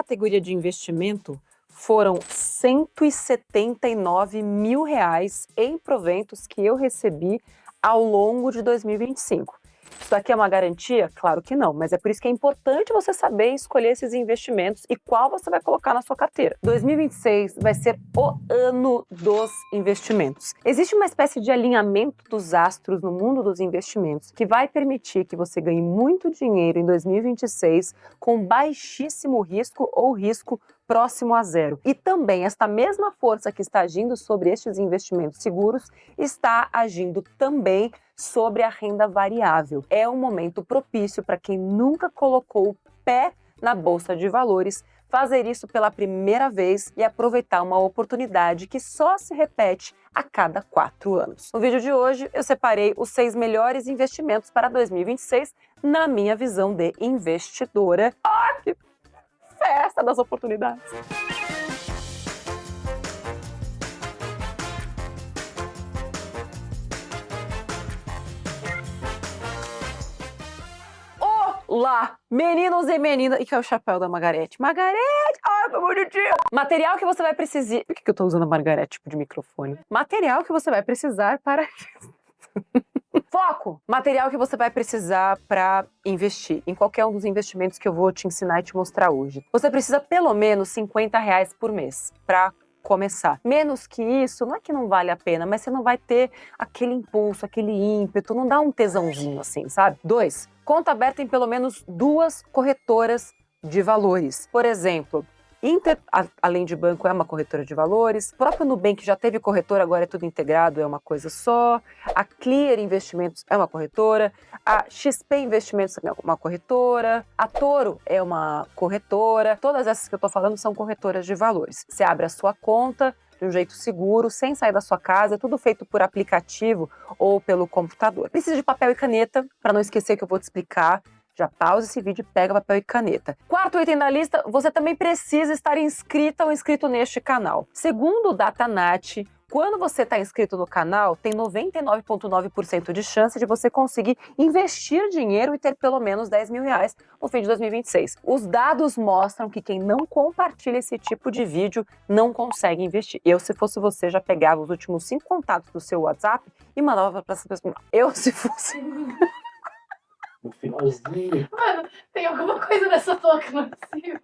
categoria de investimento, foram R$ 179 mil em proventos que eu recebi ao longo de 2025. Isso aqui é uma garantia? Claro que não, mas é por isso que é importante você saber escolher esses investimentos e qual você vai colocar na sua carteira. 2026 vai ser o ano dos investimentos. Existe uma espécie de alinhamento dos astros no mundo dos investimentos que vai permitir que você ganhe muito dinheiro em 2026 com baixíssimo risco ou risco próximo a zero. E também esta mesma força que está agindo sobre estes investimentos seguros está agindo também sobre a renda variável. É um momento propício para quem nunca colocou o pé na bolsa de valores fazer isso pela primeira vez e aproveitar uma oportunidade que só se repete a cada 4 anos. No vídeo de hoje, eu separei os 6 melhores investimentos para 2026 na minha visão de investidora. Que festa das oportunidades! Olá, meninos e meninas. E que é o chapéu da Margarete. Margarete! Ai, que bonitinho! Material que você vai precisar... Por que eu tô usando a Margarete tipo de microfone? Material que você vai precisar para... Foco! Material que você vai precisar para investir em qualquer um dos investimentos que eu vou te ensinar e te mostrar hoje. Você precisa pelo menos R$ 50 por mês para começar. Menos que isso, não é que não vale a pena, mas você não vai ter aquele impulso, aquele ímpeto, não dá um tesãozinho assim, sabe? 2. Conta aberta em pelo menos 2 corretoras de valores. Por exemplo, Inter, além de banco, é uma corretora de valores. O próprio Nubank já teve corretora, agora é tudo integrado, é uma coisa só. A Clear Investimentos é uma corretora. A XP Investimentos é uma corretora. A Toro é uma corretora. Todas essas que eu tô falando são corretoras de valores. Você abre a sua conta de um jeito seguro, sem sair da sua casa, é tudo feito por aplicativo ou pelo computador. Precisa de papel e caneta, para não esquecer que eu vou te explicar. Já pausa esse vídeo e pega papel e caneta. 4º item da lista, você também precisa estar inscrita ou inscrito neste canal. Segundo o Datanat, quando você está inscrito no canal, tem 99,9% de chance de você conseguir investir dinheiro e ter pelo menos R$ 10 mil no fim de 2026. Os dados mostram que quem não compartilha esse tipo de vídeo não consegue investir. Eu, se fosse você, já pegava os últimos 5 contatos do seu WhatsApp e mandava para essa pessoa. Eu, se fosse... No finalzinho. Mano, tem alguma coisa nessa touca, não é possível.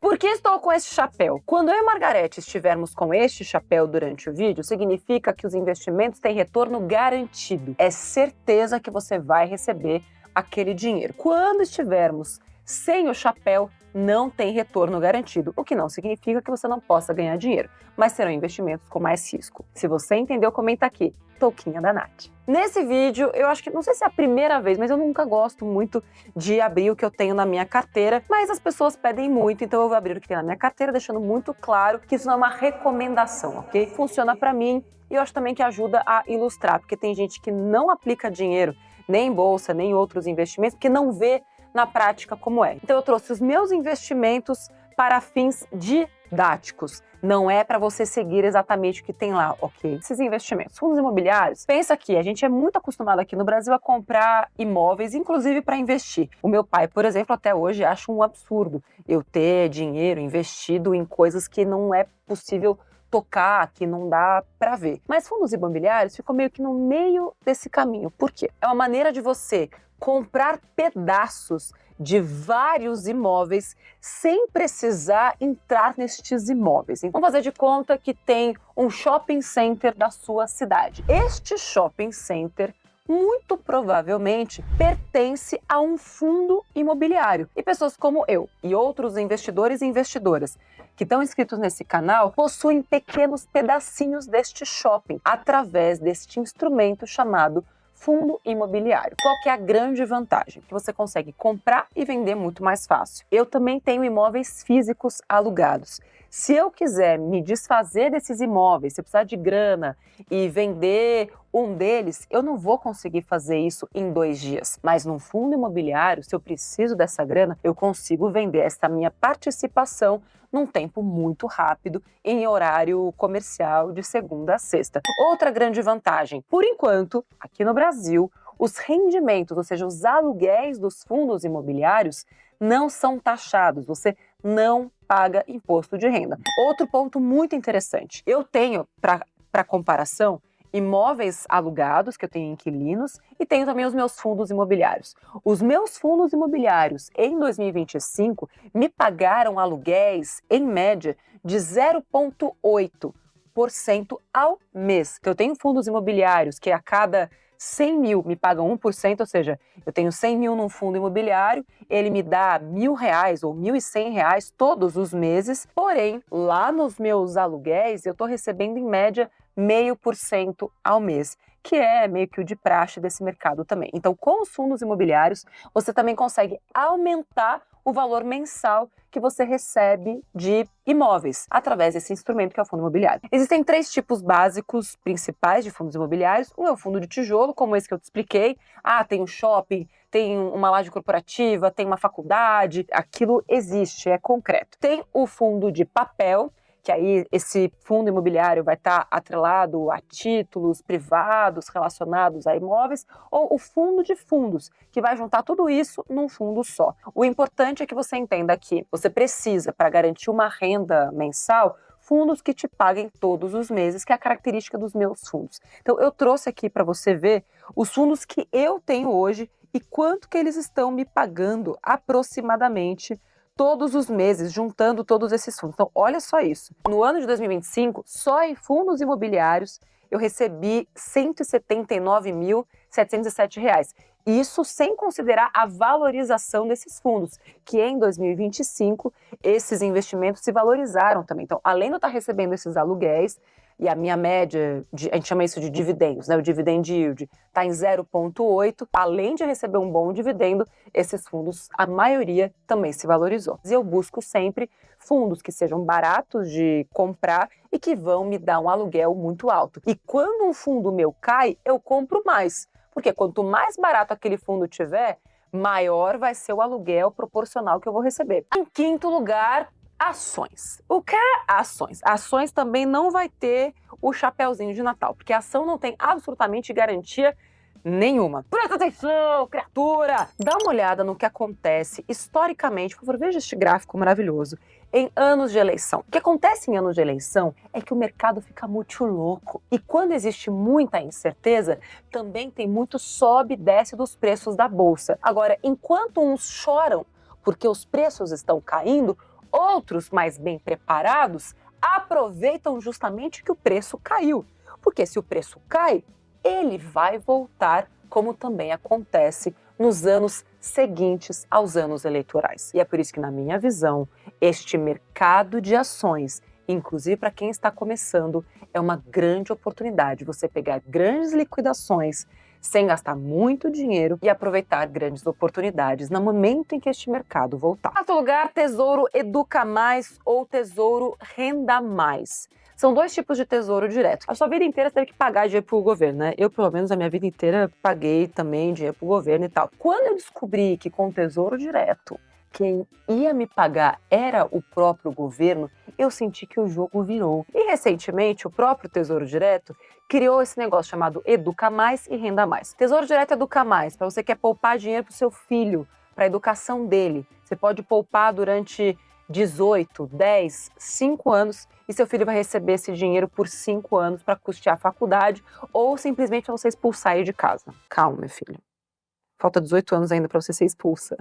Por que estou com este chapéu? Quando eu e Margarete estivermos com este chapéu durante o vídeo, significa que os investimentos têm retorno garantido. É certeza que você vai receber aquele dinheiro. Quando estivermos sem o chapéu, não tem retorno garantido, o que não significa que você não possa ganhar dinheiro, mas serão investimentos com mais risco. Se você entendeu, comenta aqui. Touquinha da Nath. Nesse vídeo, eu acho que, não sei se é a primeira vez, mas eu nunca gosto muito de abrir o que eu tenho na minha carteira, mas as pessoas pedem muito, então eu vou abrir o que tem na minha carteira, deixando muito claro que isso não é uma recomendação, ok? Funciona pra mim e eu acho também que ajuda a ilustrar, porque tem gente que não aplica dinheiro, nem em bolsa, nem em outros investimentos, porque não vê na prática como é. Então eu trouxe os meus investimentos para fins didáticos. Não é para você seguir exatamente o que tem lá, ok? Esses investimentos, fundos imobiliários, pensa aqui, a gente é muito acostumado aqui no Brasil a comprar imóveis, inclusive para investir. O meu pai, por exemplo, até hoje acha um absurdo eu ter dinheiro investido em coisas que não é possível tocar, que não dá para ver. Mas fundos imobiliários ficam meio que no meio desse caminho. Por quê? É uma maneira de você comprar pedaços de vários imóveis sem precisar entrar nestes imóveis. Então, vamos fazer de conta que tem um shopping center da sua cidade. Este shopping center muito provavelmente pertence a um fundo imobiliário. E pessoas como eu e outros investidores e investidoras que estão inscritos nesse canal possuem pequenos pedacinhos deste shopping através deste instrumento chamado fundo imobiliário. Qual que é a grande vantagem? Que você consegue comprar e vender muito mais fácil. Eu também tenho imóveis físicos alugados. Se eu quiser me desfazer desses imóveis, se eu precisar de grana e vender um deles, eu não vou conseguir fazer isso em 2 dias. Mas num fundo imobiliário, se eu preciso dessa grana, eu consigo vender essa minha participação num tempo muito rápido, em horário comercial de segunda a sexta. Outra grande vantagem, por enquanto, aqui no Brasil, os rendimentos, ou seja, os aluguéis dos fundos imobiliários, não são taxados. Você não paga imposto de renda. Outro ponto muito interessante, eu tenho, para comparação, imóveis alugados, que eu tenho inquilinos, e tenho também os meus fundos imobiliários. Os meus fundos imobiliários em 2025 me pagaram aluguéis, em média, de 0,8% ao mês. Eu tenho fundos imobiliários que a cada 100 mil me pagam 1%, ou seja, eu tenho 100 mil num fundo imobiliário, ele me dá R$1.000 ou R$1.100 todos os meses, porém, lá nos meus aluguéis, eu estou recebendo em média 0,5% ao mês, que é meio que o de praxe desse mercado também. Então, com os fundos imobiliários, você também consegue aumentar o valor mensal que você recebe de imóveis através desse instrumento que é o fundo imobiliário. Existem 3 tipos básicos principais de fundos imobiliários. Um é o fundo de tijolo, como esse que eu te expliquei. Tem um shopping, tem uma laje corporativa, tem uma faculdade. Aquilo existe, é concreto. Tem o fundo de papel, que aí esse fundo imobiliário vai estar atrelado a títulos privados relacionados a imóveis, ou o fundo de fundos, que vai juntar tudo isso num fundo só. O importante é que você entenda que você precisa, para garantir uma renda mensal, fundos que te paguem todos os meses, que é a característica dos meus fundos. Então eu trouxe aqui para você ver os fundos que eu tenho hoje e quanto que eles estão me pagando aproximadamente todos os meses, juntando todos esses fundos. Então, olha só isso. No ano de 2025, só em fundos imobiliários, eu recebi R$ 179.707. Isso sem considerar a valorização desses fundos, que em 2025, esses investimentos se valorizaram também. Então, além de eu estar recebendo esses aluguéis, e a minha média, a gente chama isso de dividendos, né? O dividend yield está em 0,8. Além de receber um bom dividendo, esses fundos, a maioria também se valorizou. E eu busco sempre fundos que sejam baratos de comprar e que vão me dar um aluguel muito alto. E quando um fundo meu cai, eu compro mais. Porque quanto mais barato aquele fundo tiver, maior vai ser o aluguel proporcional que eu vou receber. Em quinto lugar, ações. O que é ações? Ações também não vai ter o chapeuzinho de Natal, porque a ação não tem absolutamente garantia nenhuma. Presta atenção, criatura! Dá uma olhada no que acontece historicamente, por favor, veja este gráfico maravilhoso, em anos de eleição. O que acontece em anos de eleição é que o mercado fica muito louco. E quando existe muita incerteza, também tem muito sobe e desce dos preços da bolsa. Agora, enquanto uns choram porque os preços estão caindo, outros, mais bem preparados, aproveitam justamente que o preço caiu. Porque se o preço cai, ele vai voltar, como também acontece nos anos seguintes aos anos eleitorais. E é por isso que, na minha visão, este mercado de ações, inclusive para quem está começando, é uma grande oportunidade você pegar grandes liquidações sem gastar muito dinheiro e aproveitar grandes oportunidades no momento em que este mercado voltar. Quarto lugar, Tesouro Educa Mais ou Tesouro Renda Mais. São 2 tipos de tesouro direto. A sua vida inteira você teve que pagar dinheiro pro governo, né? Eu, pelo menos, a minha vida inteira paguei também dinheiro pro governo e tal. Quando eu descobri que com o tesouro direto, quem ia me pagar era o próprio governo, eu senti que o jogo virou. E recentemente, o próprio Tesouro Direto criou esse negócio chamado Educa Mais e Renda Mais. Tesouro Direto Educa Mais, para você que quer poupar dinheiro para o seu filho, para a educação dele. Você pode poupar durante 18, 10, 5 anos e seu filho vai receber esse dinheiro por 5 anos para custear a faculdade ou simplesmente para você expulsar ele de casa. Calma, meu filho. Falta 18 anos ainda para você ser expulsa.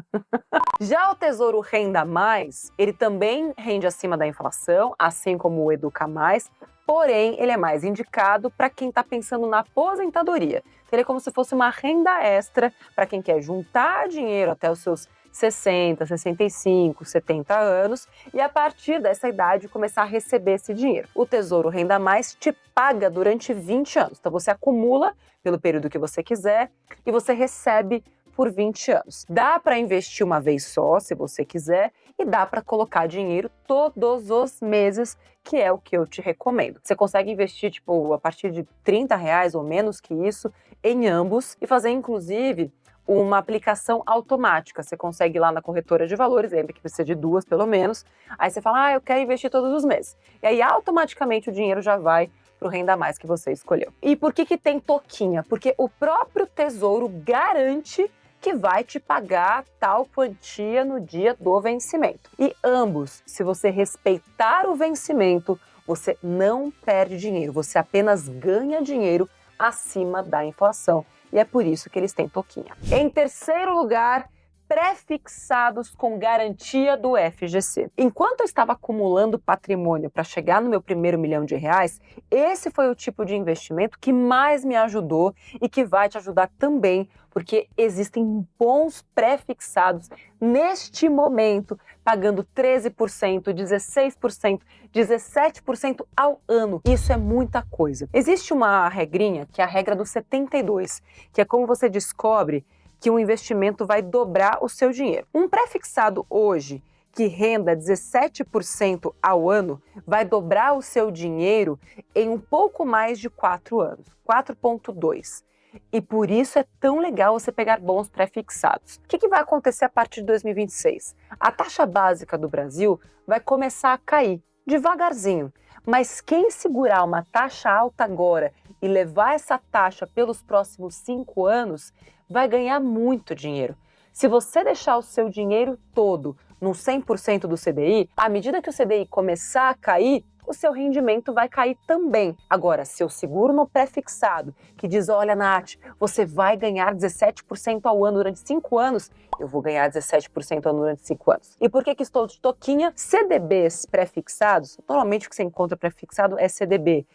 Já o Tesouro Renda Mais, ele também rende acima da inflação, assim como o Educa Mais, porém ele é mais indicado para quem está pensando na aposentadoria. Ele é como se fosse uma renda extra para quem quer juntar dinheiro até os seus 60, 65, 70 anos e a partir dessa idade começar a receber esse dinheiro. O Tesouro Renda Mais te paga durante 20 anos. Então você acumula pelo período que você quiser e você recebe por 20 anos. Dá para investir uma vez só, se você quiser, e dá para colocar dinheiro todos os meses, que é o que eu te recomendo. Você consegue investir a partir de R$30 ou menos que isso em ambos e fazer inclusive uma aplicação automática. Você consegue ir lá na corretora de valores, lembra que precisa de 2 pelo menos, aí você fala, eu quero investir todos os meses. E aí automaticamente o dinheiro já vai para o Renda Mais que você escolheu. E por que tem toquinha? Porque o próprio Tesouro garante que vai te pagar tal quantia no dia do vencimento. E ambos, se você respeitar o vencimento, você não perde dinheiro, você apenas ganha dinheiro acima da inflação. E é por isso que eles têm toquinha. Em terceiro lugar, pré-fixados com garantia do FGC. Enquanto eu estava acumulando patrimônio para chegar no meu primeiro R$ 1.000.000, esse foi o tipo de investimento que mais me ajudou e que vai te ajudar também, porque existem bons pré-fixados neste momento, pagando 13%, 16%, 17% ao ano. Isso é muita coisa. Existe uma regrinha, que é a regra do 72, que é como você descobre que um investimento vai dobrar o seu dinheiro. Um pré-fixado hoje que renda 17% ao ano vai dobrar o seu dinheiro em um pouco mais de 4 anos, 4,2. E por isso é tão legal você pegar bons pré-fixados. O que vai acontecer a partir de 2026? A taxa básica do Brasil vai começar a cair devagarzinho, mas quem segurar uma taxa alta agora e levar essa taxa pelos próximos 5 anos vai ganhar muito dinheiro. Se você deixar o seu dinheiro todo no 100% do CDI, à medida que o CDI começar a cair, o seu rendimento vai cair também. Agora, se eu seguro no pré-fixado, que diz, olha, Nath, você vai ganhar 17% ao ano durante 5 anos, eu vou ganhar 17% ao ano durante 5 anos. E por que estou de toquinha? CDBs pré-fixados, normalmente o que você encontra pré-fixado é CDB.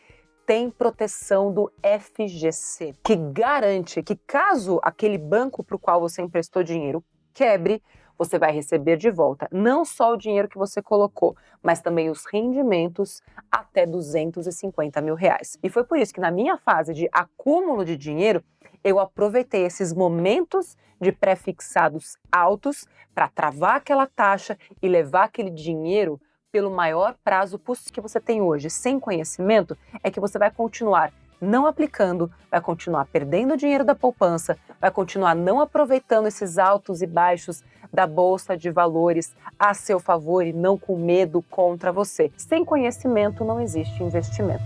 Tem proteção do FGC, que garante que caso aquele banco para o qual você emprestou dinheiro quebre, você vai receber de volta não só o dinheiro que você colocou, mas também os rendimentos até R$250 mil. E foi por isso que na minha fase de acúmulo de dinheiro, eu aproveitei esses momentos de pré-fixados altos para travar aquela taxa e levar aquele dinheiro pelo maior prazo que você tem hoje. Sem conhecimento, é que você vai continuar não aplicando, vai continuar perdendo dinheiro da poupança, vai continuar não aproveitando esses altos e baixos da bolsa de valores a seu favor e não com medo contra você. Sem conhecimento não existe investimento.